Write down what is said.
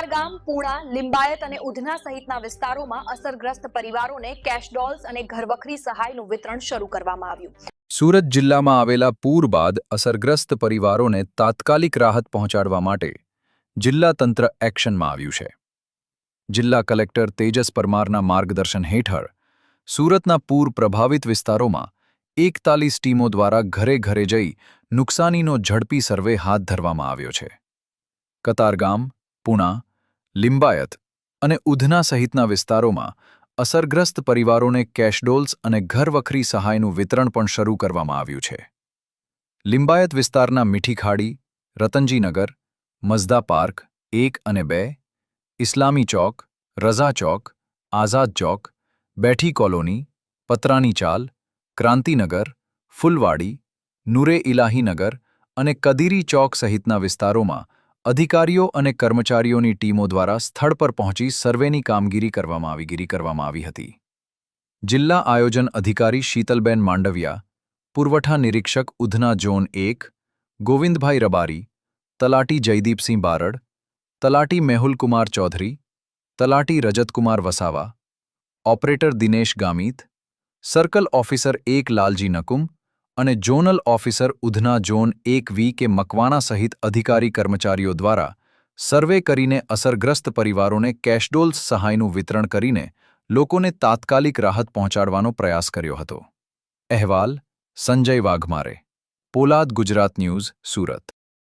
કતારગામ, પૂણા, લિંબાયત અને ઉધના સહિતના વિસ્તારોમાં અસરગ્રસ્ત પરિવારોને કેશ ડોલ્સ અને ઘરવખરી સહાયનું વિતરણ શરૂ કરવામાં આવ્યું. સુરત જિલ્લામાં આવેલા પૂર બાદ અસરગ્રસ્ત પરિવારોને તાત્કાલિક રાહત પહોંચાડવા માટે જિલ્લા તંત્ર એક્શનમાં આવ્યું છે. જિલ્લા કલેક્ટર તેજસ પરમારના માર્ગદર્શન હેઠળ સુરતના પૂર પ્રભાવિત વિસ્તારોમાં 41 ટીમો દ્વારા ઘરે ઘરે જઈ નુકસાનીનો ઝડપી સર્વે હાથ ધરવામાં આવ્યો છે. કતારગામ, પૂણા, લિંબાયત અને ઉધના સહિતના વિસ્તારોમાં અસરગ્રસ્ત પરિવારોને કેશડોલ્સ અને ઘરવખરી સહાયનું વિતરણ પણ શરૂ કરવામાં આવ્યું છે. લિંબાયત વિસ્તારના મીઠી ખાડી, રતનજીનગર, મઝદા પાર્ક 1 અને 2, ઇસ્લામી ચોક, રઝા ચોક, આઝાદ ચોક, બેઠી કોલોની, પતરાની ચાલ, ક્રાંતિનગર, ફુલવાડી, નૂરે ઇલાહીનગર અને કદીરી ચોક સહિતના વિસ્તારોમાં અધિકારીઓ અને કર્મચારીઓની ટીમો દ્વારા સ્થળ પર પહોંચી સર્વેની કામગીરી કરવામાં આવી હતી. જિલ્લા આયોજન અધિકારી શીતલબેન માંડવિયા, પુરવઠા નિરીક્ષક ઉધના ઝોન 1, ગોવિંદભાઈ રબારી, તલાટી જયદીપસિંહ બારડ, તલાટી મેહુલકુમાર ચૌધરી, તલાટી Rajatkumar Vasava, operator Dinesh Gamit, circle officer 1 Lalji Nakum અને ઝોનલ ઓફિસર ઉધના ઝોન 1 કે મકવાણા સહિત અધિકારી કર્મચારીઓ દ્વારા સર્વે કરીને અસરગ્રસ્ત પરિવારોને કેશડોલ્સ સહાયનું વિતરણ કરીને લોકોને તાત્કાલિક રાહત પહોંચાડવાનો પ્રયાસ કર્યો હતો. અહેવાલ સંજય વાઘમારે, પોલાદ ગુજરાત ન્યૂઝ, સુરત.